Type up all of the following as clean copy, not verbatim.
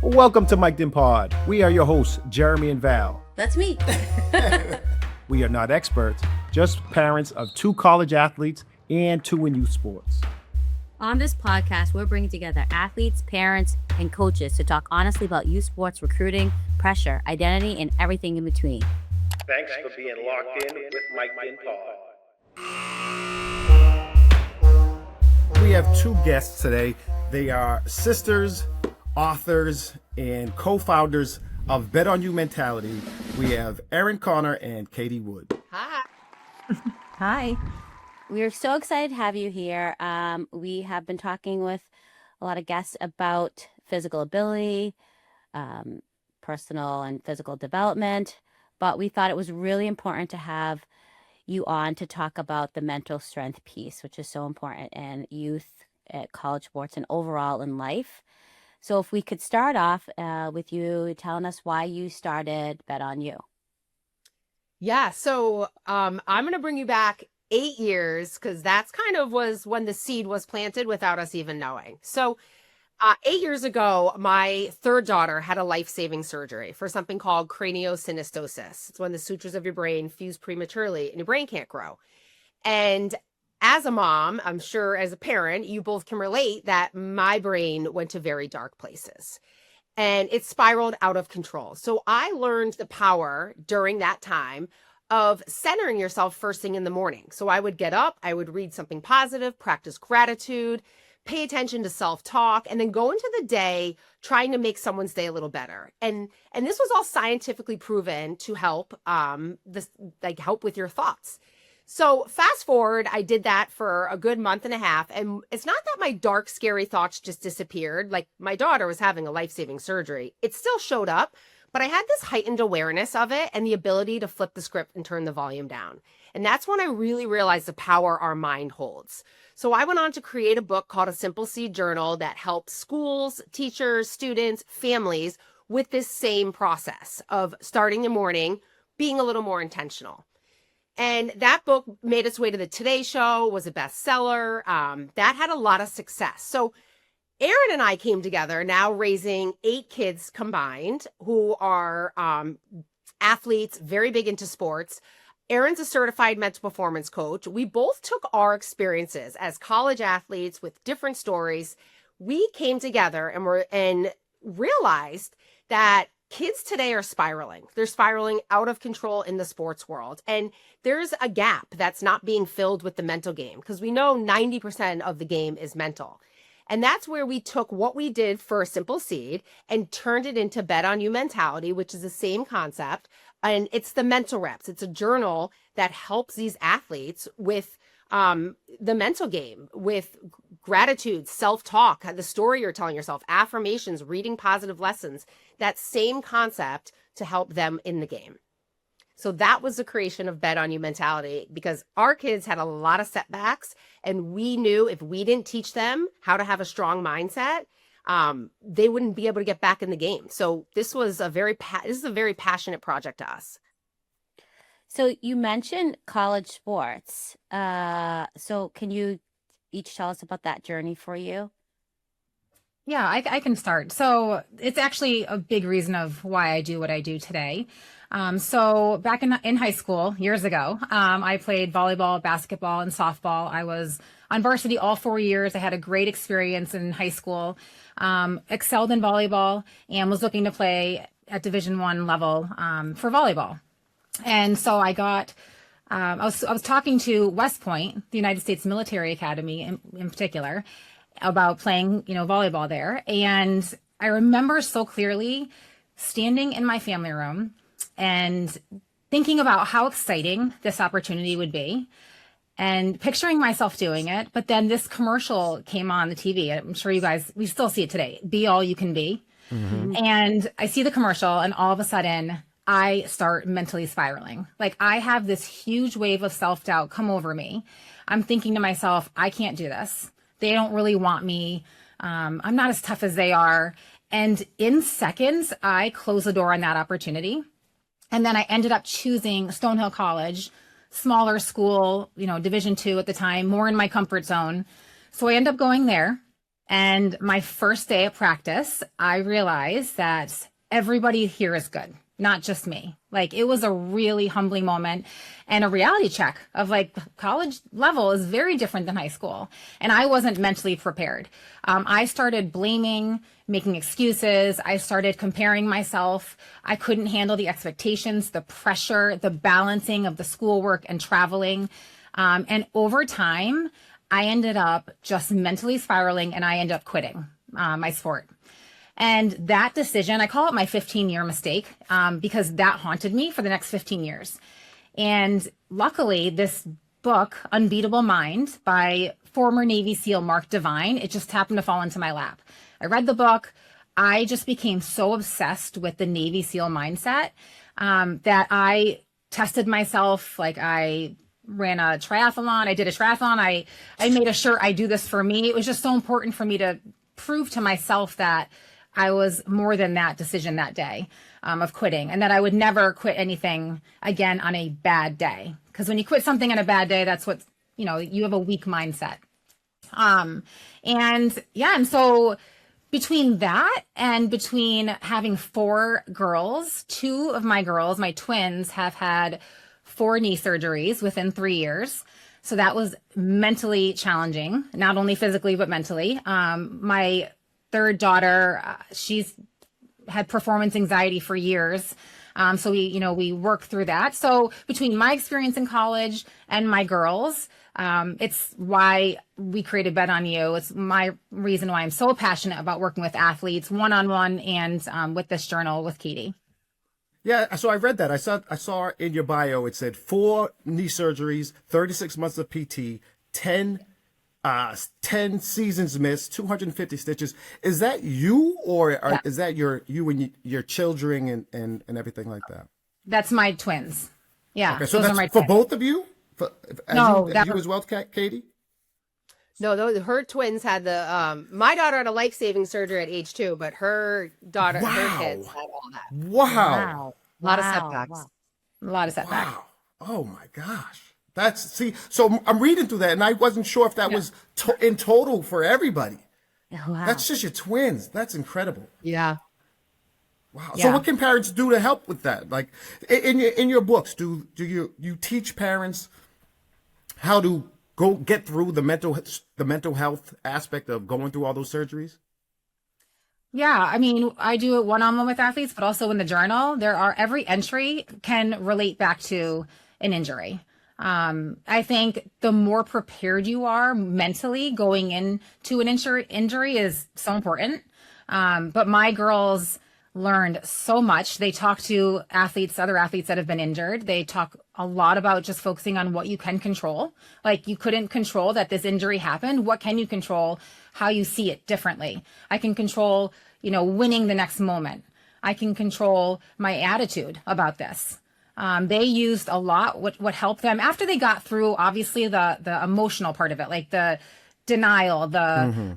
Welcome to MicdinPod. We are your hosts, Jeremy and Val. That's me. We are not experts, just parents of 2 college athletes and 2 in youth sports. On this podcast, we're bringing together athletes, parents, and coaches to talk honestly about youth sports recruiting, pressure, identity, and everything in between. Thanks for being locked in with MicdIn. We have 2 guests today. They are sisters, authors, and co-founders of Bet On You Mentality. We have Erin Connor and Katie Wood. Hi. Hi. We are so excited to have you here. We have been talking with a lot of guests about physical ability, personal and physical development, but we thought it was really important to have you on to talk about the mental strength piece, which is so important in youth, at college sports, and overall in life. So if we could start off with you telling us why you started Bet On You. Yeah, so I'm going to bring you back 8 years because that's kind of was when the seed was planted without us even knowing. So 8 years ago, my third daughter had a life-saving surgery for something called craniosynostosis. It's when the sutures of your brain fuse prematurely and your brain can't grow. And as a mom, I'm sure as a parent, you both can relate that my brain went to very dark places and it spiraled out of control. So I learned the power during that time of centering yourself first thing in the morning. So I would get up, I would read something positive, practice gratitude, pay attention to self-talk, and then go into the day trying to make someone's day a little better. And this was all scientifically proven to help help with your thoughts. So fast forward, I did that for a good month and a half. And it's not that my dark, scary thoughts just disappeared. Like my daughter was having a life-saving surgery. It still showed up, but I had this heightened awareness of it and the ability to flip the script and turn the volume down. And that's when I really realized the power our mind holds. So I went on to create a book called A Simple Seed Journal that helps schools, teachers, students, families with this same process of starting the morning, being a little more intentional. And that book made its way to the Today Show, was a bestseller. That had a lot of success. So Erin and I came together, now raising 8 kids combined who are athletes, very big into sports. Erin's a certified mental performance coach. We both took our experiences as college athletes with different stories. We came together and realized that kids today are spiraling. They're spiraling out of control in the sports world. And there's a gap that's not being filled with the mental game because we know 90% of the game is mental. And that's where we took what we did for A Simple Seed and turned it into Bet On You Mentality, which is the same concept. And it's the mental reps. It's a journal that helps these athletes with the mental game, with gratitude, self-talk, the story you're telling yourself, affirmations, reading positive lessons, that same concept to help them in the game. So that was the creation of Bet On You Mentality because our kids had a lot of setbacks and we knew if we didn't teach them how to have a strong mindset, they wouldn't be able to get back in the game. So this was a very passionate project to us. So you mentioned college sports. So can you each tell us about that journey for you? Yeah, I can start. So it's actually a big reason of why I do what I do today. So back in high school years ago, I played volleyball, basketball, and softball. I was on varsity all 4 years. I had a great experience in high school, excelled in volleyball, and was looking to play at Division I level for volleyball. And so I was talking to West Point, the United States Military Academy in particular, about playing, volleyball there. And I remember so clearly standing in my family room and thinking about how exciting this opportunity would be and picturing myself doing it. But then this commercial came on the TV. I'm sure you guys, we still see it today. Be all you can be. Mm-hmm. And I see the commercial and all of a sudden I start mentally spiraling. Like I have this huge wave of self-doubt come over me. I'm thinking to myself, I can't do this. They don't really want me. I'm not as tough as they are. And in seconds, I closed the door on that opportunity. And then I ended up choosing Stonehill College, smaller school, Division II at the time, more in my comfort zone. So I ended up going there. And my first day at practice, I realized that everybody here is good, not just me. Like it was a really humbling moment and a reality check of like college level is very different than high school. And I wasn't mentally prepared. I started blaming, making excuses. I started comparing myself. I couldn't handle the expectations, the pressure, the balancing of the schoolwork and traveling. And over time, I ended up just mentally spiraling and I ended up quitting my sport. And that decision, I call it my 15-year mistake because that haunted me for the next 15 years. And luckily, this book, Unbeatable Mind by former Navy SEAL Mark Divine, it just happened to fall into my lap. I read the book. I just became so obsessed with the Navy SEAL mindset that I tested myself. Like I ran a triathlon. I did a triathlon. I made a shirt. I do this for me. It was just so important for me to prove to myself that I was more than that decision that day of quitting, and that I would never quit anything again on a bad day. Because when you quit something on a bad day, that's what, you have a weak mindset. And so between that and between having 4 girls, 2 of my girls, my twins, have had 4 knee surgeries within 3 years. So that was mentally challenging, not only physically, but mentally. My third daughter, she's had performance anxiety for years. So we work through that. So between my experience in college and my girls, it's why we created Bet on You. It's my reason why I'm so passionate about working with athletes one-on-one and with this journal with Katie. Yeah, so I read that. I saw in your bio it said 4 knee surgeries, 36 months of PT, 10 seasons missed, 250 stitches. Is that you, or Yeah. is that you and your children and everything like that? That's my twins. Yeah. Okay, so those are that's my for twins. both of you? No, you as well, Katie? No, her twins had my daughter had a life-saving surgery at age 2, but her daughter, her kids had all that. Wow. A lot of Wow. setbacks. Wow. A lot of setbacks. Wow. Oh my gosh. So I'm reading through that and I wasn't sure if that was in total for everybody. Wow. That's just your twins. That's incredible. Yeah. Wow. Yeah. So what can parents do to help with that? Like in your books, do you teach parents how to go get through the mental health aspect of going through all those surgeries? Yeah, I mean, I do it one-on-one with athletes, but also in the journal, every entry can relate back to an injury. I think the more prepared you are mentally going into an injury is so important. But my girls learned so much. They talk to other athletes that have been injured. They talk a lot about just focusing on what you can control. Like you couldn't control that this injury happened. What can you control? How you see it differently. I can control, winning the next moment. I can control my attitude about this. They used a lot what helped them after they got through, obviously, the emotional part of it, like the denial, the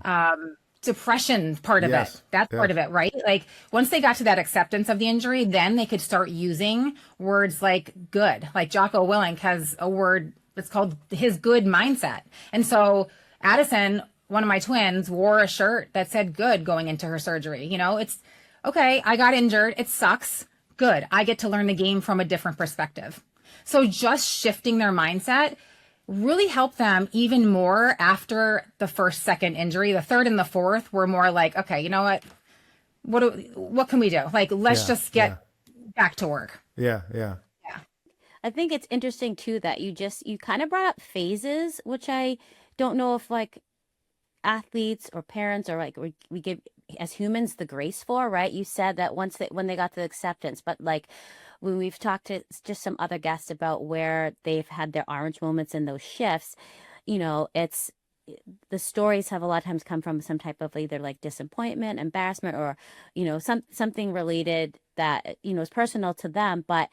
depression part of Yes. it. That's part of it, right? Like once they got to that acceptance of the injury, then they could start using words like good. Like Jocko Willink has a word, it's called his good mindset. And so Addison, one of my twins, wore a shirt that said good going into her surgery. It's okay, I got injured. It sucks. Good. I get to learn the game from a different perspective. So just shifting their mindset really helped them even more after the first, second injury. The third and the fourth were more like, okay, you know what? What can we do? Like, let's just get back to work. Yeah. I think it's interesting too that you kind of brought up phases, which I don't know if like athletes or parents or like we give as humans the grace for, right? You said that when they got the acceptance, but like when we've talked to just some other guests about where they've had their orange moments in those shifts, it's the stories have a lot of times come from some type of either like disappointment, embarrassment, or something related that is personal to them, but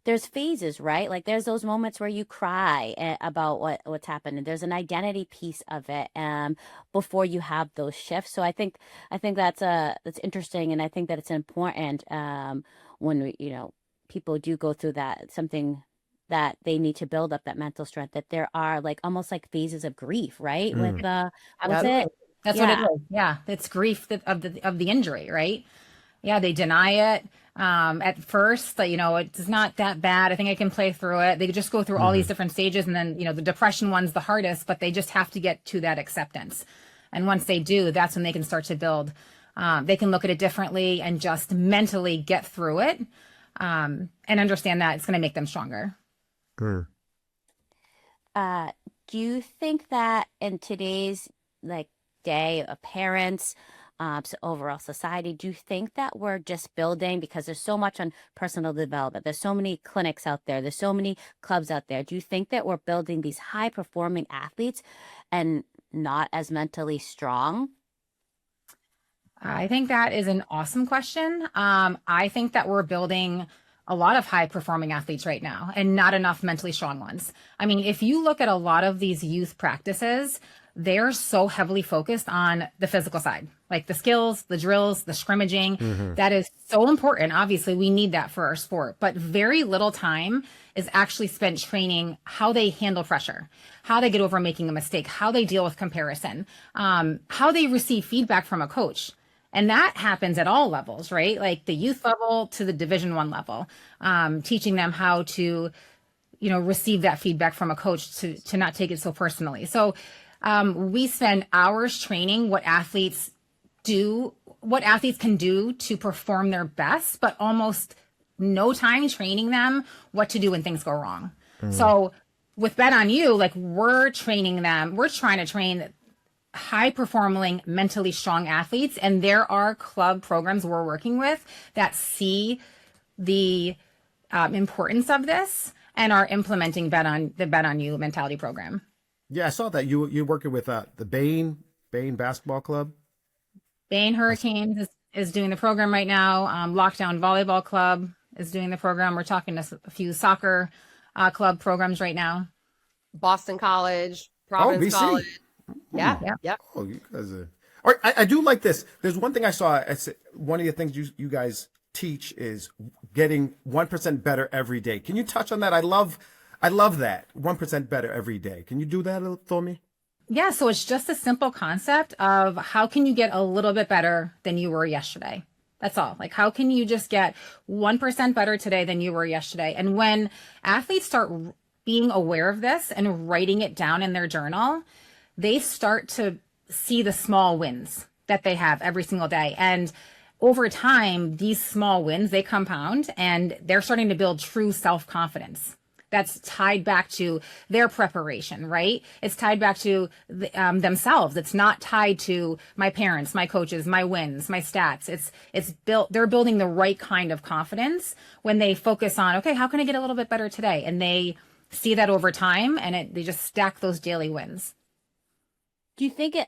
there's phases, right? Like there's those moments where you cry about what's happened, and there's an identity piece of it before you have those shifts. So I think that's interesting, and I think that it's important when people do go through that, something that they need to build up that mental strength, that there are like almost like phases of grief, right? With what's it? That's what it Yeah. is. Yeah, it's grief of the injury, right? Yeah, they deny it at first. That it's not that bad. I think I can play through it. They just go through all these different stages, and then the depression one's the hardest. But they just have to get to that acceptance, and once they do, that's when they can start to build. They can look at it differently and just mentally get through it, and understand that it's going to make them stronger. Mm. Do you think that in today's like day of parents, so overall society, do you think that we're just building because there's so much on personal development, there's so many clinics out there, there's so many clubs out there. Do you think that we're building these high performing athletes and not as mentally strong? I think that is an awesome question. I think that we're building a lot of high performing athletes right now and not enough mentally strong ones. I mean, if you look at a lot of these youth practices, they're so heavily focused on the physical side, like the skills, the drills, the scrimmaging. That is so important. Obviously, we need that for our sport, but very little time is actually spent training how they handle pressure, how they get over making a mistake, how they deal with comparison, how they receive feedback from a coach. And that happens at all levels, right? Like the youth level to the Division I level, teaching them how to, receive that feedback from a coach to not take it so personally. So we spend hours training what athletes can do to perform their best, but almost no time training them what to do when things go wrong. So with Bet on You, like we're training them, we're trying to train high performing, mentally strong athletes. And there are club programs we're working with that see the importance of this and are implementing the Bet on You mentality program. Yeah, I saw that you're working with the Bain Basketball Club. Bain Hurricanes is doing the program right now. Lockdown Volleyball Club is doing the program. We're talking to a few soccer club programs right now. Boston College, Providence BC. College. Yeah. Yeah. Yep. Oh, you guys are. All right, I do like this. There's one thing I saw. One of the things you guys teach is getting 1% better every day. Can you touch on that? I love that 1% better every day. Can you do that for me? Yeah. So it's just a simple concept of how can you get a little bit better than you were yesterday? That's all. Like, how can you just get 1% better today than you were yesterday? And when athletes start being aware of this and writing it down in their journal, they start to see the small wins that they have every single day. And over time, these small wins, they compound and they're starting to build true self-confidence. That's tied back to their preparation, right? It's tied back to themselves. It's not tied to my parents, my coaches, my wins, my stats. It's built. They're building the right kind of confidence when they focus on, okay, how can I get a little bit better today? And they see that over time, and they just stack those daily wins. Do you think it,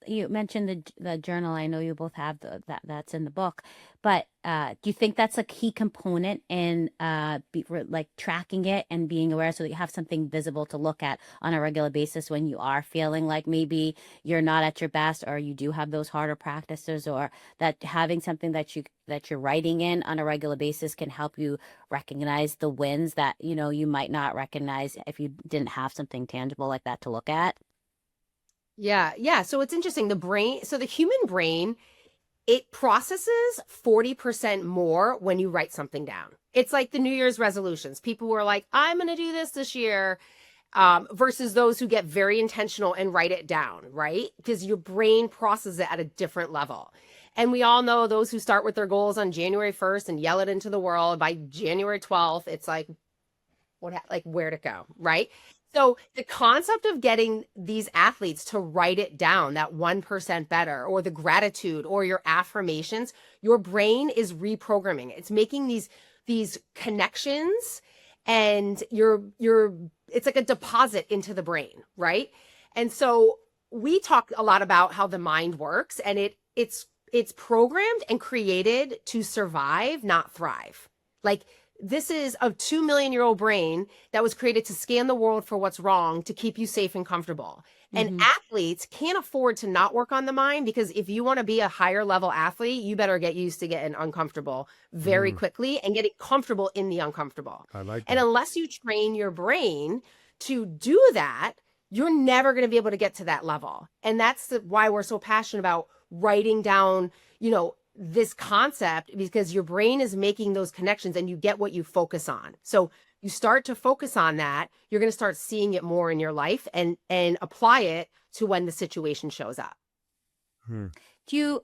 you mentioned the journal. I know you both have that's in the book, but do you think that's a key component in like tracking it and being aware so that you have something visible to look at on a regular basis when you are feeling like maybe you're not at your best, or you do have those harder practices, or that having something that you're writing in on a regular basis can help you recognize the wins that you might not recognize if you didn't have something tangible like that to look at? Yeah. Yeah. So it's interesting. The human brain, it processes 40% more when you write something down. It's like the New Year's resolutions. People were like, I'm going to do this year, versus those who get very intentional and write it down, right? Because your brain processes it at a different level. And we all know those who start with their goals on January 1st and yell it into the world, by January 12th, it's like, where'd it go, right? So the concept of getting these athletes to write it down, that 1% better, or the gratitude or your affirmations, your brain is reprogramming. It's making these connections, and it's like a deposit into the brain, right? And so we talk a lot about how the mind works, and it's programmed and created to survive, not thrive. Like, this is a 2 million-year-old brain that was created to scan the world for what's wrong, to keep you safe and comfortable. And athletes can't afford to not work on the mind, because if you want to be a higher level athlete, you better get used to getting uncomfortable very quickly and getting comfortable in the uncomfortable. I like that. And unless you train your brain to do that, you're never going to be able to get to that level. And that's why we're so passionate about writing down, this concept, because your brain is making those connections and you get what you focus on. So you start to focus on that, you're going to start seeing it more in your life and apply it to when the situation shows up. Do you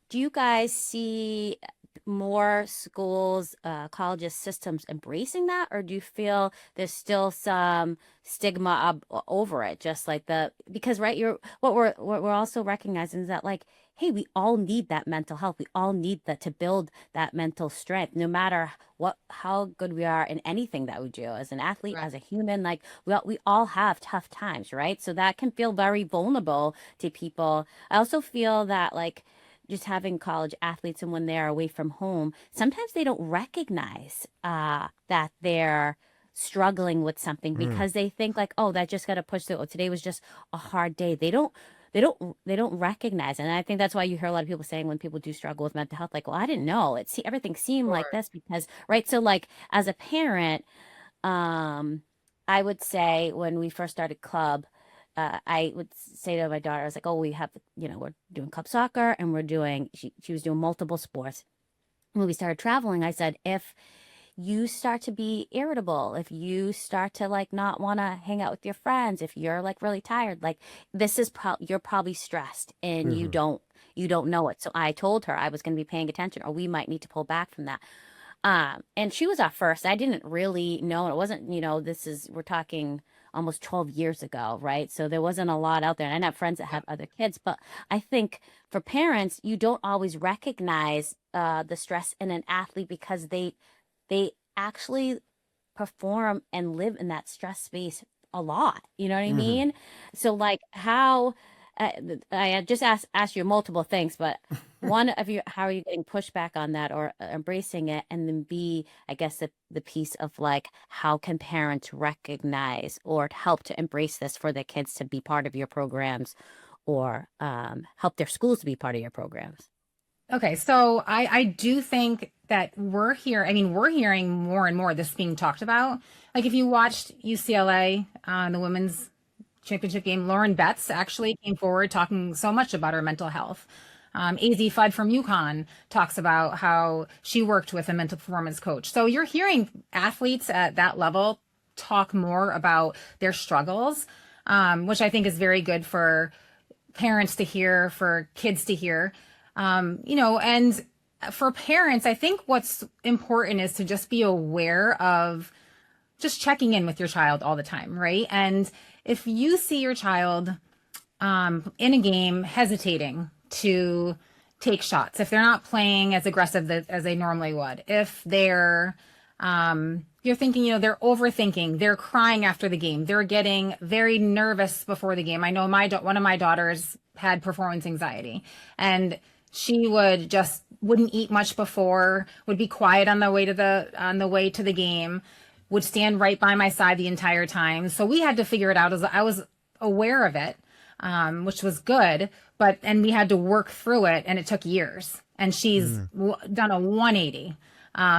do you guys see more schools, colleges, systems embracing that, or do you feel there's still some stigma over it? Just like because right, what we're also recognizing is that, like, hey, we all need that mental health. We all need that to build that mental strength, no matter how good we are in anything that we do, as an athlete, Right. as a human. Like, we all have tough times, right? So that can feel very vulnerable to people. I also feel that, like, just having college athletes, and when they're away from home, sometimes they don't recognize that they're struggling with something because they think, like, oh, that just got to push through. Oh, today was just a hard day. They don't recognize it. And I think that's why you hear a lot of people saying, when people do struggle with mental health, like, well, I didn't know it. Everything seemed like this because, right. So, like, as a parent, I would say when we first started club, I would say to my daughter, I was like, oh, we have, we're doing club soccer, and she was doing multiple sports. When we started traveling, I said, if you start to be irritable, if you start to, like, not want to hang out with your friends, if you're, like, really tired, like, this is you're probably stressed and you don't know it. So I told her I was going to be paying attention, or we might need to pull back from that. And she was our first. I didn't really know. It wasn't, we're talking almost 12 years ago, right? So there wasn't a lot out there. And I have friends that have other kids, but I think for parents, you don't always recognize the stress in an athlete because they actually perform and live in that stress space a lot. You know what I mean? So, like, how I just asked you multiple things, but one of you, how are you getting pushback on that or embracing it? And then B, I guess the piece of, like, how can parents recognize or help to embrace this for their kids to be part of your programs, or help their schools to be part of your programs? Okay, so I do think that we're hearing more and more this being talked about. Like, if you watched UCLA on the women's championship game, Lauren Betts actually came forward talking so much about her mental health. AZ Fudd from UConn talks about how she worked with a mental performance coach. So you're hearing athletes at that level talk more about their struggles, which I think is very good for parents to hear, for kids to hear. And for parents, I think what's important is to just be aware of just checking in with your child all the time, right? And if you see your child in a game hesitating to take shots, if they're not playing as aggressive as they normally would, if they're you're thinking, they're overthinking, they're crying after the game, they're getting very nervous before the game. I know one of my daughters had performance anxiety, and she wouldn't eat much before, would be quiet on the way to the game, would stand right by my side the entire time. So we had to figure it out. I was aware of it, which was good, and we had to work through it, and it took years. And she's done a 180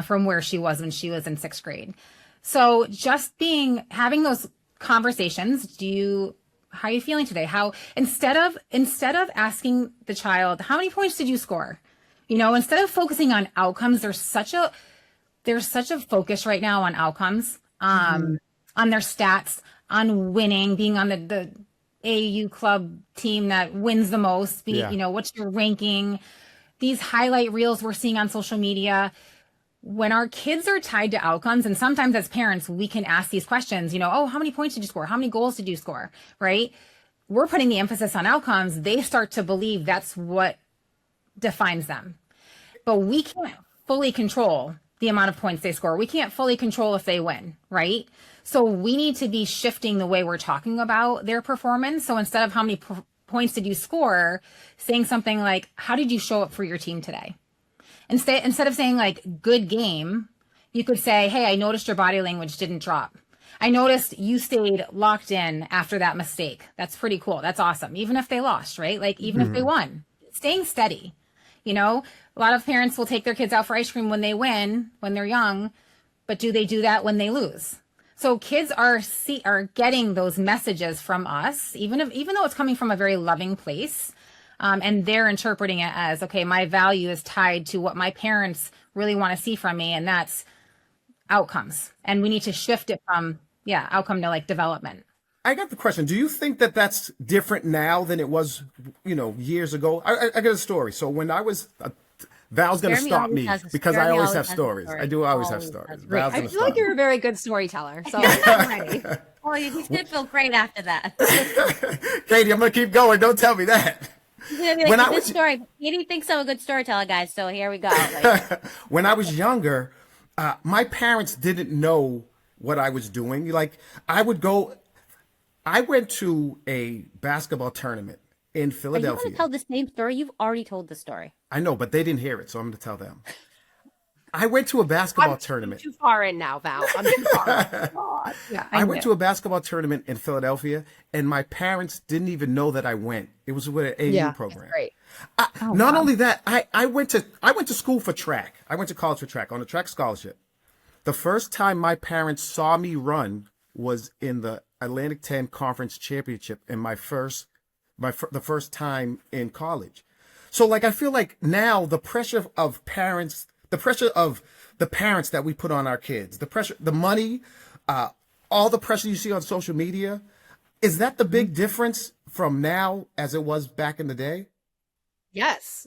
from where she was when she was in 6th grade. So just having those conversations, how are you feeling today? How, instead of asking the child, how many points did you score? Instead of focusing on outcomes, there's such a focus right now on outcomes, on their stats, on winning, being on the AAU club team that wins the most, what's your ranking, these highlight reels we're seeing on social media. When our kids are tied to outcomes, and sometimes as parents, we can ask these questions, oh, how many points did you score? How many goals did you score? Right? We're putting the emphasis on outcomes. They start to believe that's what defines them. But we can't fully control the amount of points they score. We can't fully control if they win, right? So we need to be shifting the way we're talking about their performance. So instead of how many points did you score, saying something like, how did you show up for your team today? Instead of saying, like, good game, you could say, hey, I noticed your body language didn't drop. I noticed you stayed locked in after that mistake. That's pretty cool. That's awesome. Even if they lost, right? Like, even if they won, staying steady. A lot of parents will take their kids out for ice cream when they win, when they're young, but do they do that when they lose? So kids are getting those messages from us, even though it's coming from a very loving place, and they're interpreting it as, okay, my value is tied to what my parents really want to see from me, and that's outcomes. And we need to shift it from outcome to like development. I got the question. Do you think that that's different now than it was, years ago? I got a story. So when I was, Val's going to Jeremy stop always me has a- because I Jeremy always always have has a stories. story. I do always have Always stories. has. Val's I going to feel like stop you're a very good storyteller. So I'm ready. Oh, you should feel great after that. me. Katie, I'm going to keep going. Don't tell me that. He's gonna be like, When a I good was- story. Katie thinks I'm a good storyteller, guys. So here we go. Like, When I was younger, my parents didn't know what I was doing. Like, I went to a basketball tournament in are you Philadelphia. going to tell the same story? You've already told the story. I know, but they didn't hear it, so I'm going to tell them. I went to a basketball I'm tournament. too far in now, Val. I'm too far. God. Yeah, I went to a basketball tournament in Philadelphia, and my parents didn't even know that I went. It was with an AU program. Great. Not only that, I went to school for track. I went to college for track on a track scholarship. The first time my parents saw me run was in the Atlantic 10 Conference Championship in the first time in college. So like I feel like now the pressure of parents, the pressure of the parents that we put on our kids, the pressure, the money, all the pressure you see on social media, is that the big difference from now as it was back in the day? Yes.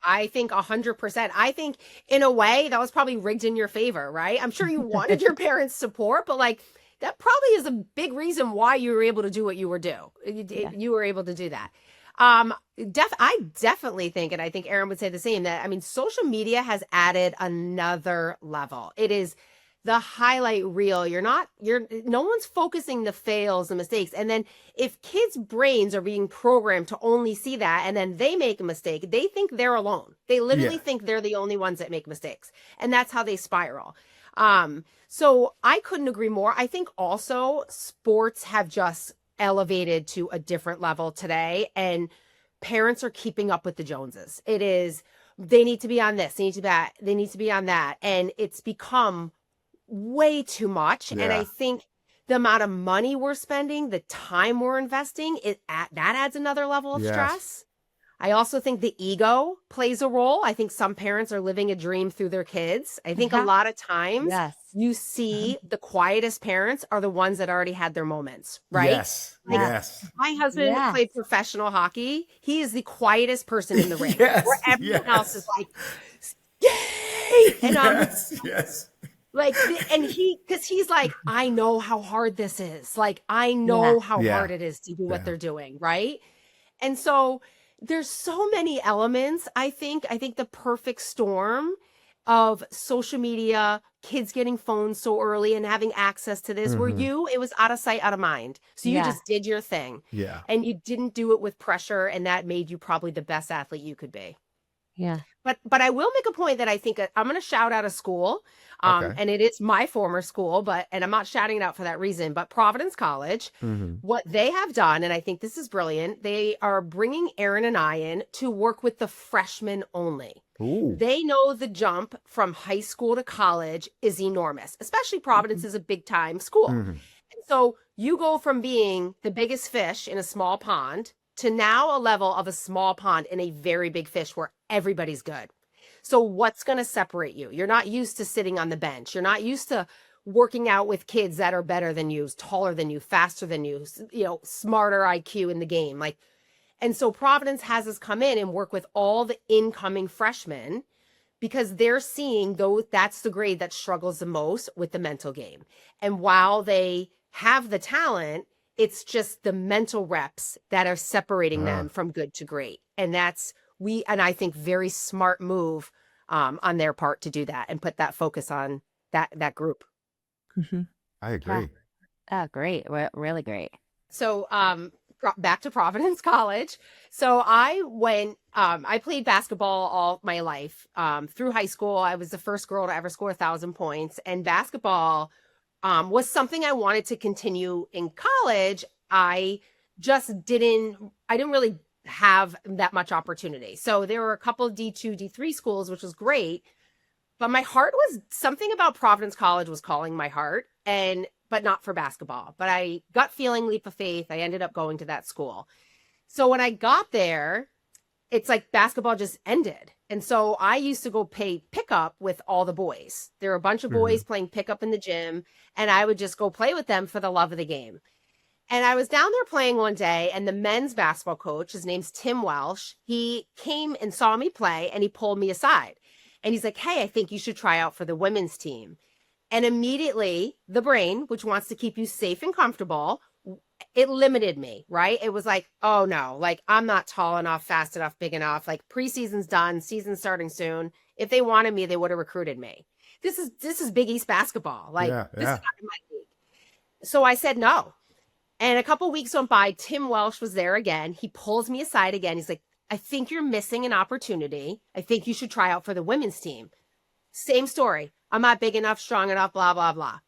I think 100%. I think in a way that was probably rigged in your favor, right? I'm sure you wanted your parents' support, but like that probably is a big reason why you were able to do what you were You were able to do that. I definitely think, and I think Erin would say the same, that I mean, social media has added another level. It is the highlight reel. No one's focusing the fails, the mistakes. And then if kids' brains are being programmed to only see that, and then they make a mistake, they think they're alone. They literally think they're the only ones that make mistakes. And that's how they spiral. So I couldn't agree more. I think also sports have just elevated to a different level today, and parents are keeping up with the Joneses. It is, they need to be on this, they need to be on that. And it's become way too much. Yeah. And I think the amount of money we're spending, the time we're investing, that adds another level of stress. I also think the ego plays a role. I think some parents are living a dream through their kids. I think a lot of times you see the quietest parents are the ones that already had their moments, right? Yes. Yes. My husband played professional hockey. He is the quietest person in the ring. Yes, Where everyone yes. else is like, yay! And Yes. like, and because he's like, I know how hard this is. Like, I know how hard it is to do what they're doing, right? And so there's so many elements. I think the perfect storm of social media, kids getting phones so early and having access to this, where it was out of sight, out of mind. So you just did your thing. Yeah. And you didn't do it with pressure, and that made you probably the best athlete you could be. Yeah. But I will make a point that I think I'm going to shout out a school, and it is my former school, and I'm not shouting it out for that reason, but Providence College, what they have done, and I think this is brilliant, they are bringing Erin and I in to work with the freshmen only. Ooh. They know the jump from high school to college is enormous, especially Providence is a big time school. And so you go from being the biggest fish in a small pond to now a level of a small pond in a very big fish where everybody's good. So what's going to separate you? You're not used to sitting on the bench. You're not used to working out with kids that are better than you, taller than you, faster than you, smarter IQ in the game. And so Providence has us come in and work with all the incoming freshmen because they're seeing that's the grade that struggles the most with the mental game. And while they have the talent, it's just the mental reps that are separating them from good to great. And I think very smart move on their part to do that and put that focus on that group. I agree. Oh, great. Really great. So back to Providence College. So I played basketball all my life. Through high school, I was the first girl to ever score 1,000 points. And basketball was something I wanted to continue in college. I didn't really have that much opportunity. So there were a couple of D2, D3 schools, which was great. But my heart was something about Providence College was calling my heart. But but not for basketball. But I gut feeling, leap of faith, I ended up going to that school. So when I got there, it's like basketball just ended. And so I used to go play pickup with all the boys. There were a bunch of boys playing pickup in the gym, and I would just go play with them for the love of the game. And I was down there playing one day, and the men's basketball coach, his name's Tim Welsh, he came and saw me play, and he pulled me aside. And he's like, hey, I think you should try out for the women's team. And immediately, the brain, which wants to keep you safe and comfortable, it limited me, right? It was like, oh no, like I'm not tall enough, fast enough, big enough. Like preseason's done, season's starting soon. If they wanted me, they would have recruited me. This is Big East basketball. Like this is not in my league. So I said no. And a couple weeks went by. Tim Welsh was there again. He pulls me aside again. He's like, I think you're missing an opportunity. I think you should try out for the women's team. Same story. I'm not big enough, strong enough, blah, blah, blah.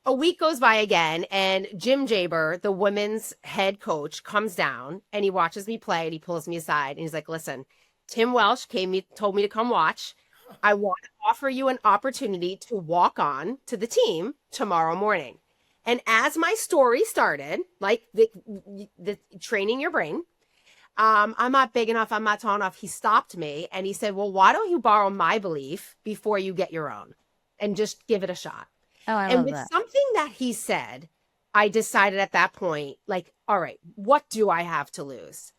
A week goes by again, and Jim Jaber, the women's head coach, comes down, and he watches me play, and he pulls me aside, and he's like, listen, Tim Welsh told me to come watch. I want to offer you an opportunity to walk on to the team tomorrow morning. And as my story started, like the training your brain, I'm not big enough, I'm not tall enough. He stopped me, and he said, well, why don't you borrow my belief before you get your own and just give it a shot? Oh, I And love with that. something that he said, I decided at that point, like, all right, what do I have to lose?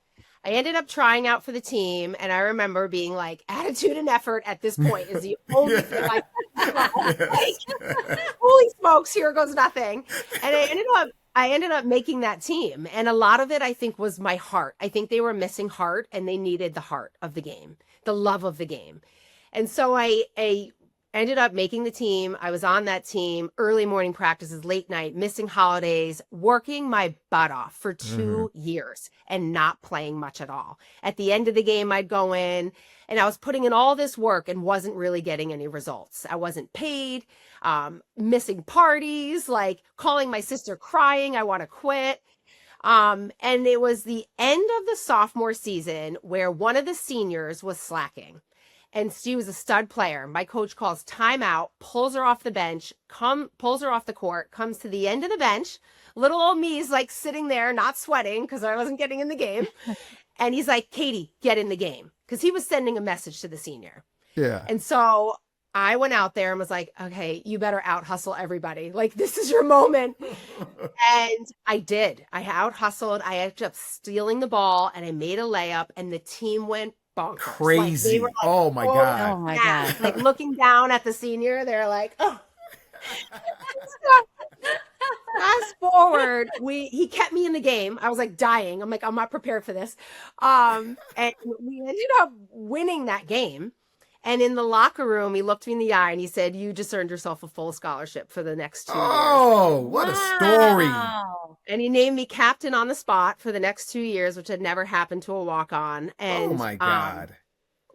I ended up trying out for the team, and I remember being like, attitude and effort at this point is the only thing I like, holy smokes, here goes nothing. And I ended up making that team. And a lot of it, I think, was my heart. I think they were missing heart, and they needed the heart of the game, the love of the game. And so I ended up making the team. I was on that team, early morning practices, late night, missing holidays, working my butt off for 2 years and not playing much at all. At the end of the game, I'd go in and I was putting in all this work and wasn't really getting any results. I wasn't paid, missing parties, like calling my sister crying, I want to quit. And it was the end of the sophomore season where one of the seniors was slacking. And she was a stud player. My coach calls timeout, pulls her off the bench, pulls her off the court, comes to the end of the bench. Little old me's like sitting there, not sweating because I wasn't getting in the game. And he's like, Katie, get in the game. Because he was sending a message to the senior. Yeah. And so I went out there and was like, okay, you better out hustle everybody. Like, this is your moment. And I did. I out hustled. I ended up stealing the ball and I made a layup and the team went bonkers. Crazy. Like, they were like, oh my God. Oh my yeah. God. Like looking down at the senior, they're like, oh. Fast forward, he kept me in the game. I was like dying. I'm like, I'm not prepared for this. And we ended up winning that game. And in the locker room, he looked me in the eye and he said, you just earned yourself a full scholarship for the next 2 years. Oh, what a story. Wow. And he named me captain on the spot for the next 2 years, which had never happened to a walk-on. And Oh my God.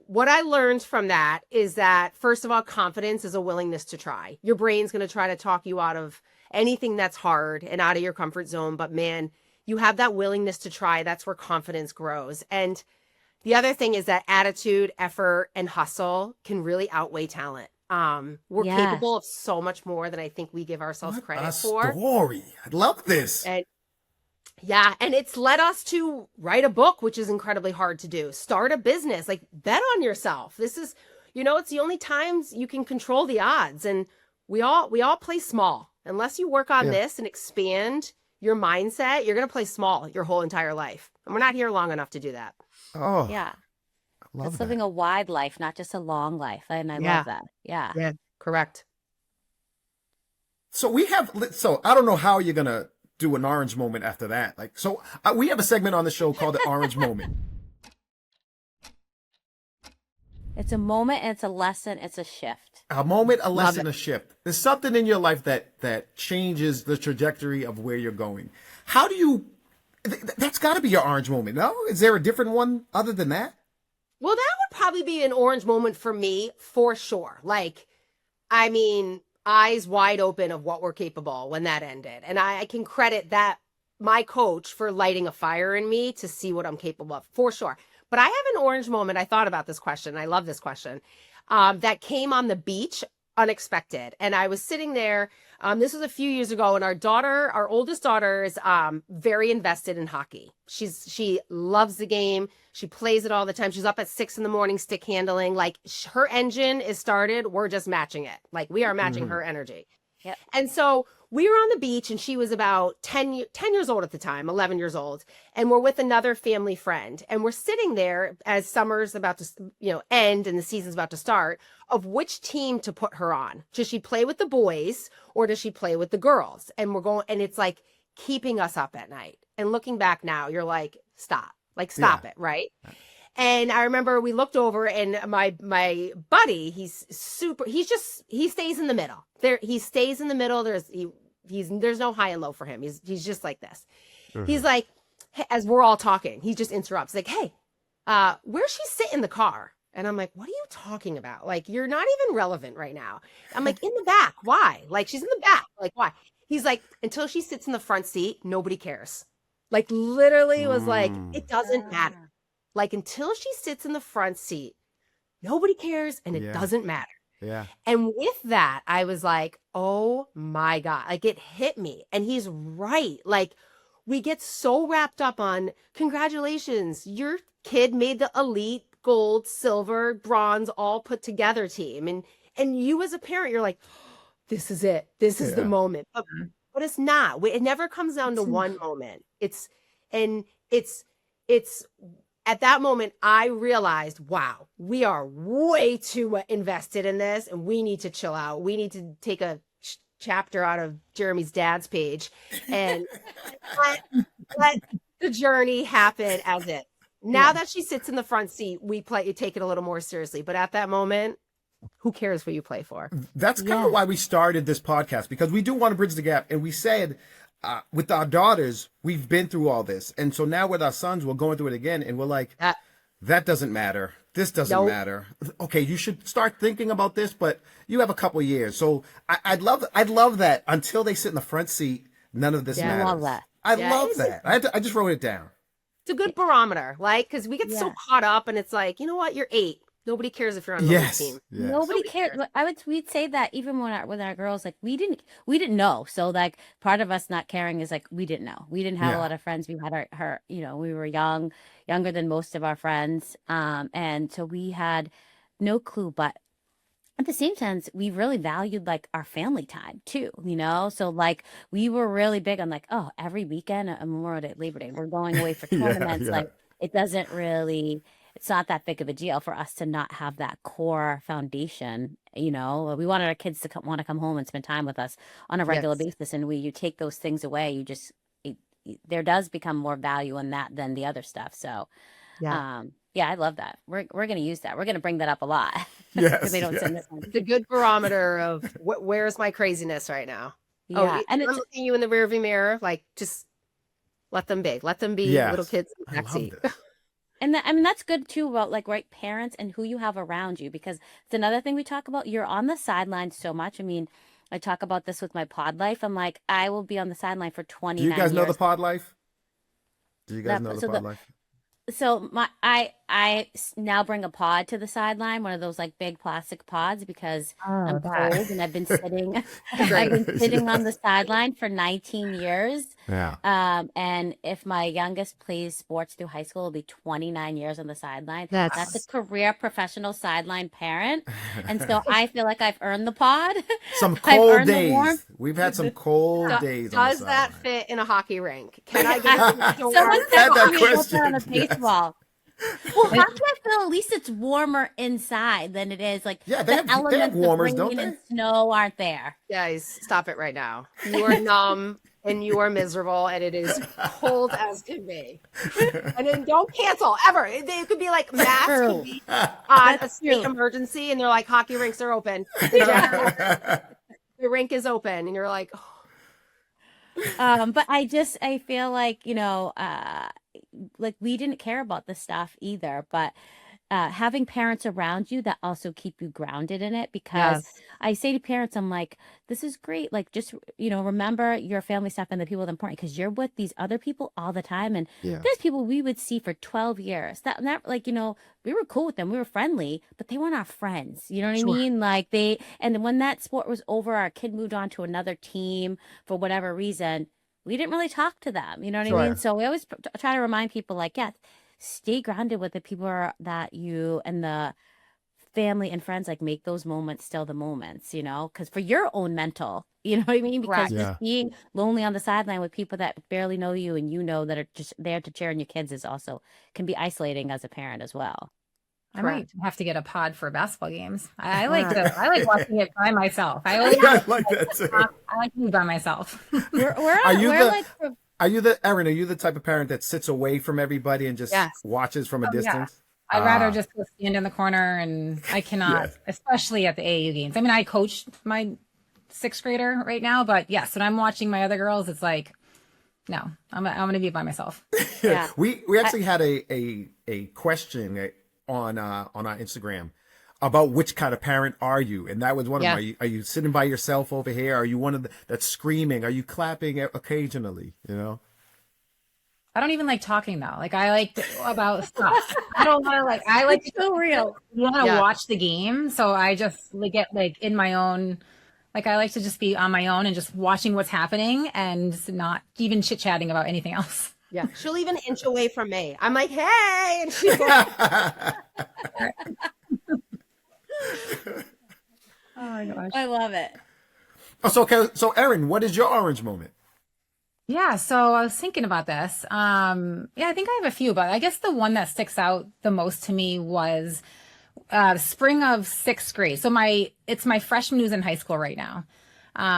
what I learned from that is that, first of all, confidence is a willingness to try. Your brain's going to try to talk you out of anything that's hard and out of your comfort zone. But man, you have that willingness to try. That's where confidence grows. And the other thing is that attitude, effort, and hustle can really outweigh talent. We're Yes. capable of so much more than I think we give ourselves What credit a for. story. I love this. And yeah, and it's led us to write a book, which is incredibly hard to do. Start a business, like bet on yourself. This is, it's the only times you can control the odds. And we all play small. Unless you work on this and expand your mindset, you're going to play small your whole entire life. And we're not here long enough to do that. Oh, Yeah. I love It's that. living a wide life, not just a long life. And I Yeah. love that. Yeah. Yeah, correct. So I don't know how you're going to do an orange moment after that. We have a segment on the show called the orange moment. It's a moment and it's a lesson. It's a shift. A moment, a Love lesson, it. a shift. There's something in your life that changes the trajectory of where you're going. How do you, that's got to be your orange moment, no? Is there a different one other than that? Well, that would probably be an orange moment for me, for sure. Like, I mean, eyes wide open of what we're capable when that ended. And I can credit that my coach for lighting a fire in me to see what I'm capable of, for sure. But I have an orange moment. I thought about this question. I love this question. That came on the beach unexpected. And I was sitting there This was a few years ago, and our oldest daughter is very invested in hockey. She loves the game. She plays it all the time. She's up at 6 a.m. stick handling. Like her engine is started. We're just matching it. Like we are matching her energy. Yep. And so we were on the beach, and she was about 10 years old at the time, 11 years old. And we're with another family friend. And we're sitting there as summer's about to, end and the season's about to start, of which team to put her on. Does she play with the boys or does she play with the girls? And and it's like keeping us up at night. And looking back now, you're like, stop it. Right. And I remember we looked over, and my buddy, he stays in the middle. He stays in the middle. There's no high and low for him. He's just like this. He's like, as we're all talking, he just interrupts, like, hey, where's she sit in the car? And I'm like, what are you talking about? Like, you're not even relevant right now. I'm like, in the back. Why? Like, she's in the back. Like, why? He's like, until she sits in the front seat, nobody cares. Like, literally was like, it doesn't matter. Like, until she sits in the front seat, nobody cares, and it doesn't matter. Yeah. And with that, I was like, oh my God, like it hit me. And he's right. Like, we get so wrapped up on congratulations, your kid made the elite gold, silver, bronze, all put together team. And you as a parent, you're like, this is it. This is the moment. But it's not. It never comes down to one moment. It's at that moment, I realized, wow, we are way too invested in this, and we need to chill out. We need to take a chapter out of Jeremy's dad's page and let the journey happen as it. Now that she sits in the front seat, take it a little more seriously. But at that moment, who cares what you play for? That's kind of why we started this podcast, because we do want to bridge the gap. And we said, with our daughters, we've been through all this. And so now with our sons, we're going through it again. And we're like, that doesn't matter. This doesn't matter. Okay, you should start thinking about this, but you have a couple of years. So I'd love that until they sit in the front seat, none of this matters. I love that. I love that. I just wrote it down. It's a good barometer, like, because we get so caught up, and it's like, you know what? You're 8. Nobody cares if you're on the team. Yes. Nobody cares. We'd say that even with our girls, like we didn't know. So like part of us not caring is like we didn't know. We didn't have a lot of friends. We had her, we were younger than most of our friends, and so we had no clue. But at the same time, we really valued like our family time too, So like we were really big on like, oh, every weekend, Memorial Day, Labor Day, we're going away for tournaments. Like it's not that big of a deal for us to not have that core foundation. We wanted our kids to want to come home and spend time with us on a regular basis. And you take those things away, there does become more value in that than the other stuff. So, I love that. We're going to use that. We're going to bring that up a lot. Yes. They don't send this one. It's a good barometer of where's my craziness right now. Yeah. And I'm looking you in the rearview mirror, like just let them be little kids in the backseat. And that's good too about like parents and who you have around you, because it's another thing we talk about. You're on the sideline so much. I mean, I talk about this with my pod life. I'm like, I will be on the sideline for 29 years. Do you guys know the pod life? Do you guys know the pod life? So I now bring a pod to the sideline, one of those like big plastic pods, because I'm old and I've been sitting on the sideline for 19 years. Yeah. And if my youngest plays sports through high school, it'll be 29 years on the sideline. That's a career professional sideline parent. And so I feel like I've earned the pod. Some cold days. We've had some cold days. Does that fit in a hockey rink? Can I get someone said that on a baseball? Well, hockey, I feel at least it's warmer inside than it is. Like they the have elements warmers, of don't rain they? and snow aren't there. Guys, stop it right now. You are numb and you are miserable, and it is cold as can be. And then don't cancel ever. They could be like masks could be on a state emergency, and they're like, hockey rinks are open. The rink is open, and you're like, but I feel like like we didn't care about the stuff either, but having parents around you that also keep you grounded in it, because Yes. I say to parents, I'm like, this is great. Like, just, remember your family stuff and the people that are important, because you're with these other people all the time. And Yeah. there's people we would see for 12 years that like, we were cool with them. We were friendly, but they weren't our friends. You know what I Sure. mean? Like and then when that sport was over, our kid moved on to another team for whatever reason. We didn't really talk to them. You know what I Sure. mean? So we always try to remind people, like, yeah, stay grounded with the people that you and the family and friends, like, make those moments still the moments, because for your own mental, you know what I mean? Because Correct. Yeah. just being lonely on the sideline with people that barely know you and that are just there to cheer on your kids is also can be isolating as a parent as well. I Correct. might have to get a pod for basketball games. I like watching it by myself. I always I like that too. I like to be by myself. We're you we're the- like Erin, are you the type of parent that sits away from everybody and just Yes. watches from a distance? I'd rather just go stand in the corner, and I cannot, Yes. especially at the AAU games. I mean, I coach my 6th grader right now, but yes, when I'm watching my other girls, it's like, no, I'm going to be by myself. Yeah. We actually had a question on our Instagram about which kind of parent are you, and that was one of Yeah. them. Are you sitting by yourself over here? Are you one of that's screaming? Are you clapping occasionally? I don't even like talking though. Like I like about stuff. I don't want to I like so real. want to Yeah. watch the game. So I just get in my own, I like to just be on my own and just watching what's happening and not even chit chatting about anything else. Yeah. She'll even inch away from me. I'm like, hey. And she's like, Oh my gosh. I love it. So Erin, what is your orange moment? Yeah, so I was thinking about this. Yeah, I think I have a few, but I guess the one that sticks out the most to me was spring of 6th grade. So it's my freshman who's in high school right now.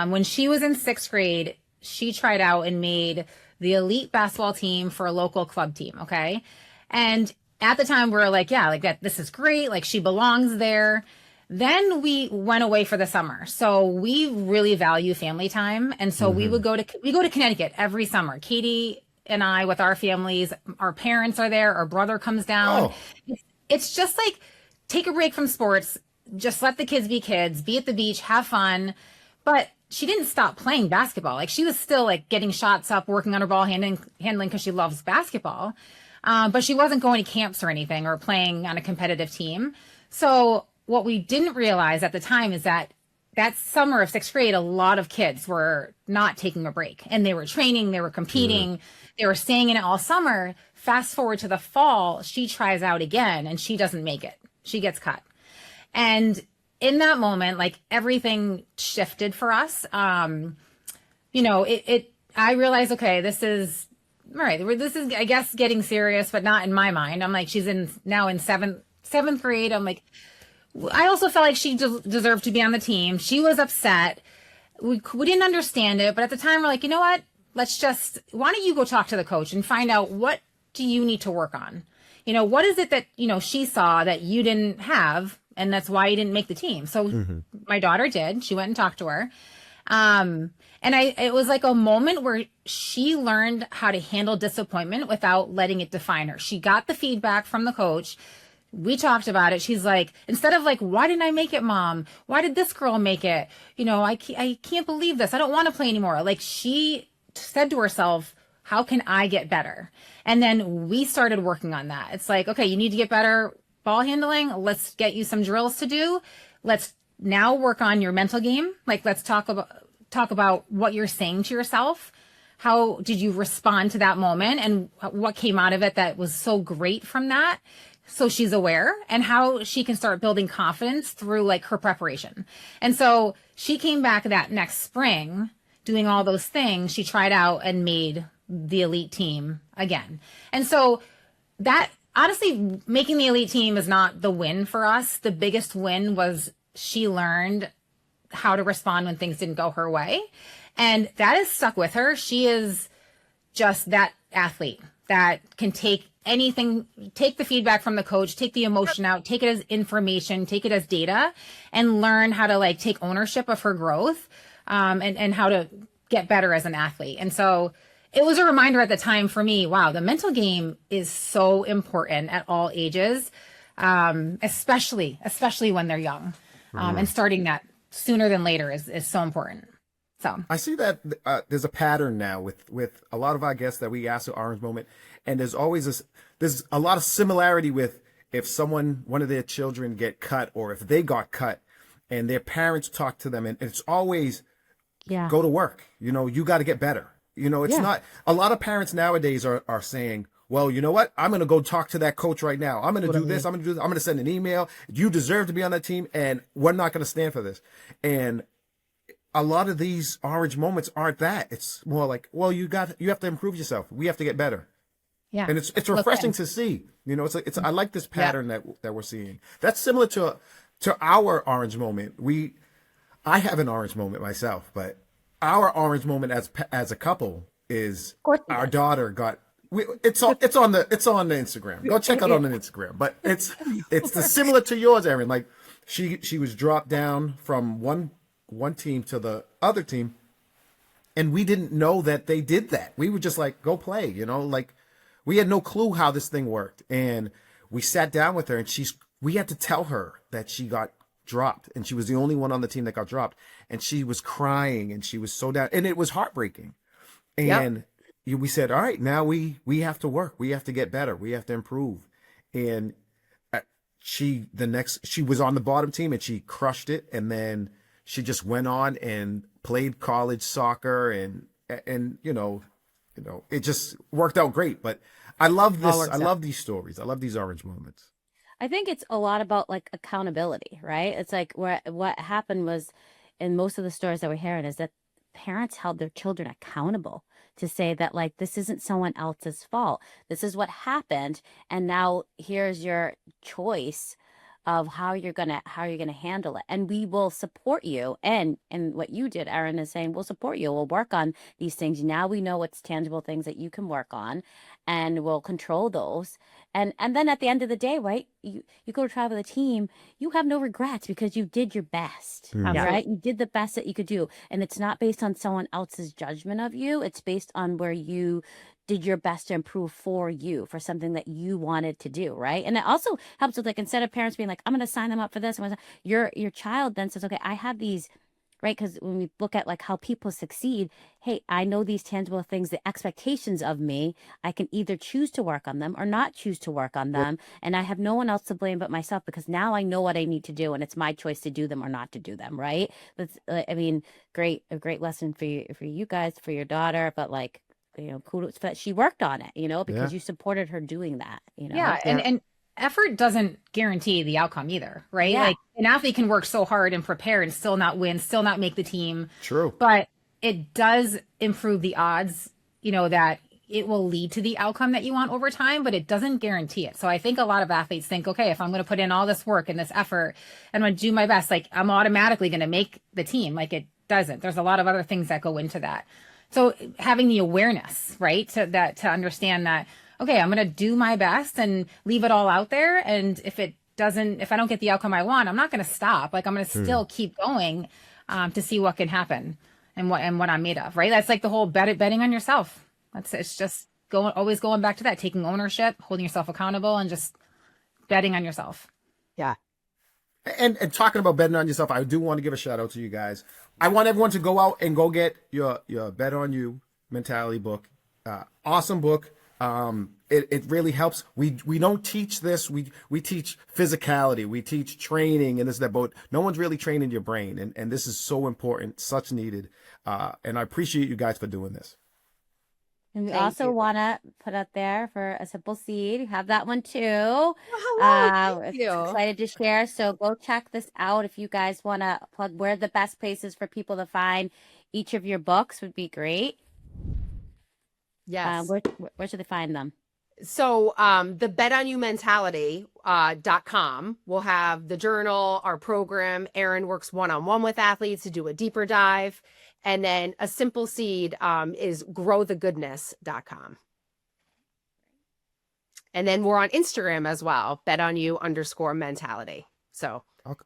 When she was in 6th grade, she tried out and made the elite basketball team for a local club team. Okay. And at the time we were like, yeah, like that, this is great. Like she belongs there. Then we went away for the summer. So we really value family time. And so we go to Connecticut every summer. Katie and I, with our families, our parents are there. Our brother comes down. Oh. It's just like, take a break from sports. Just let the kids, be at the beach, have fun. But she didn't stop playing basketball. Like she was still like getting shots up, working on her ball handling because she loves basketball. But she wasn't going to camps or anything or playing on a competitive team. So what we didn't realize at the time is that summer of 6th grade, a lot of kids were not taking a break and they were training, they were competing, they were staying in it all summer. Fast forward to the fall, she tries out again and she doesn't make it. She gets cut. And in that moment, like everything shifted for us. I realized, okay, this is all right. This is, I guess, getting serious, but not in my mind. I'm like, she's now in seventh grade. I'm like, I also felt like she deserved to be on the team. She was upset. We didn't understand it, but at the time we're like, you know what? Why don't you go talk to the coach and find out what do you need to work on? What is it that, she saw that you didn't have, and that's why you didn't make the team. So my daughter did. She went and talked to her. And it was like a moment where she learned how to handle disappointment without letting it define her. She got the feedback from the coach. We talked about it. She's like, instead of like, why didn't I make it, Mom? Why did this girl make it? I can't believe this. I don't want to play anymore. Like she said to herself, how can I get better? And then we started working on that. It's like, okay, you need to get better ball handling. Let's get you some drills to do. Let's now work on your mental game. Like, let's talk about what you're saying to yourself. How did you respond to that moment and what came out of it that was so great from that? So she's aware, and how she can start building confidence through like her preparation. And so she came back that next spring doing all those things. She tried out and made the elite team again. And so that, honestly, making the elite team is not the win for us. The biggest win was she learned how to respond when things didn't go her way. And that has stuck with her. She is just that athlete that can take anything, take the feedback from the coach, take the emotion out, take it as information, take it as data, and learn how to like take ownership of her growth, and how to get better as an athlete. And so it was a reminder at the time for me, wow, the mental game is so important at all ages. especially when they're young. And starting that sooner than later is so important. So I see that there's a pattern now with a lot of our guests that we ask the orange moment, and there's a lot of similarity with if one of their children get cut, or if they got cut and their parents talk to them, and it's always go to work. You got to get better. It's not, a lot of parents nowadays are saying, well, you know what? I'm going to go talk to that coach right now. I'm going to do this. I'm going to do this. I'm going to send an email. You deserve to be on that team, and we're not going to stand for this. And a lot of these orange moments aren't that. It's more like, well, you have to improve yourself. We have to get better. yeah, And it's refreshing to see. I like this pattern that we're seeing. That's similar to our orange moment. I have an orange moment myself, but our orange moment as a couple is our daughter got. It's on the Instagram. Go check out on the Instagram. But it's similar to yours, Erin. Like she was dropped down from one team to the other team, and we didn't know that they did that. We were just like, go play, like we had no clue how this thing worked. And we sat down with her, and we had to tell her that she got dropped, and she was the only one on the team that got dropped, and she was crying, and she was so down, and it was heartbreaking. And we said, all right, now we have to work. We have to get better. We have to improve. And she was on the bottom team, and she crushed it. And then she just went on and played college soccer, and it just worked out great. But I love this. I love these stories. I love these orange moments. I think it's a lot about like accountability, right? It's like what happened was, in most of the stories that we're hearing, is that parents held their children accountable to say that, like, this isn't someone else's fault. This is what happened, and now here's your choice of how you're gonna handle it, and we will support you. And what you did, Erin, is saying we'll support you. We'll work on these things. Now we know what's tangible things that you can work on, and we'll control those. And then at the end of the day, right? You go to travel with a team. You have no regrets because you did your best, right? You did the best that you could do, and it's not based on someone else's judgment of you. It's based on where you did your best to improve for something that you wanted to do, right? And it also helps with, like, instead of parents being like, I'm going to sign them up for this, your child then says, okay, I have these, right? Because when we look at like how people succeed, hey, I know these tangible things, the expectations of me, I can either choose to work on them or not choose to work on them. And I have no one else to blame but myself, because now I know what I need to do, and it's my choice to do them or not to do them, right? That's, a great lesson for you guys, for your daughter, but like, kudos that she worked on it, because you supported her doing that, Yeah. And effort doesn't guarantee the outcome either, right? Yeah. Like, an athlete can work so hard and prepare and still not win, still not make the team. True. But it does improve the odds, that it will lead to the outcome that you want over time, but it doesn't guarantee it. So I think a lot of athletes think, okay, if I'm going to put in all this work and this effort and I'm going to do my best, like, I'm automatically going to make the team. Like, it doesn't. There's a lot of other things that go into that. So having the awareness, right, to understand that, okay, I'm going to do my best and leave it all out there. And if I don't get the outcome I want, I'm not going to stop. Like, I'm going to still keep going to see what can happen and what I'm made of, right? That's like the whole betting on yourself. It's just always going back to that, taking ownership, holding yourself accountable, and just betting on yourself. Yeah. And talking about betting on yourself, I do want to give a shout out to you guys. I want everyone to go out and go get your Bet on You mentality book. Awesome book. It really helps. We don't teach this. We teach physicality. We teach training and this, that, but no one's really training your brain. And this is so important, such needed. And I appreciate you guys for doing this. And we Thank also you. want to put out there for a simple seed. You have that one too. hello. Thank you. Excited to share. So go check this out. If you guys want to plug where the best places for people to find each of your books would be great. Yes. Where should they find them? So the betonyoumentality.com will have the journal, our program. Erin works one-on-one with athletes to do a deeper dive. And then a simple seed is growthegoodness.com. And then we're on Instagram as well, betonyou_mentality. So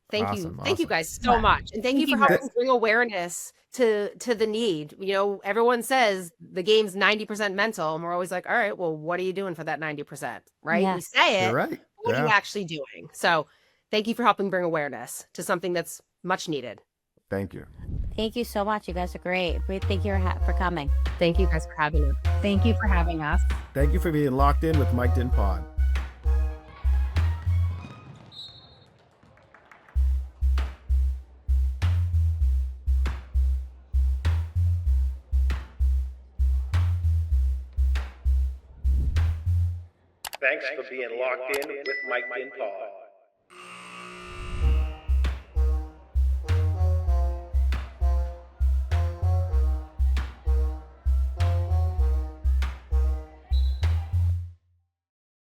thank you. Thank you guys so much. And thank you for helping bring awareness to the need. Everyone says the game's 90% mental, and we're always like, all right, well, what are you doing for that 90%? Right? Yeah. We say it, You're right. What are you Yeah. actually doing? So thank you for helping bring awareness to something that's much needed. Thank you. Thank you so much. You guys are great. Thank you for coming. Thank you guys for having me. Thank you for having us. Thank you for being locked in with MicdinPod. Thanks for being locked in with MicdIn Pod.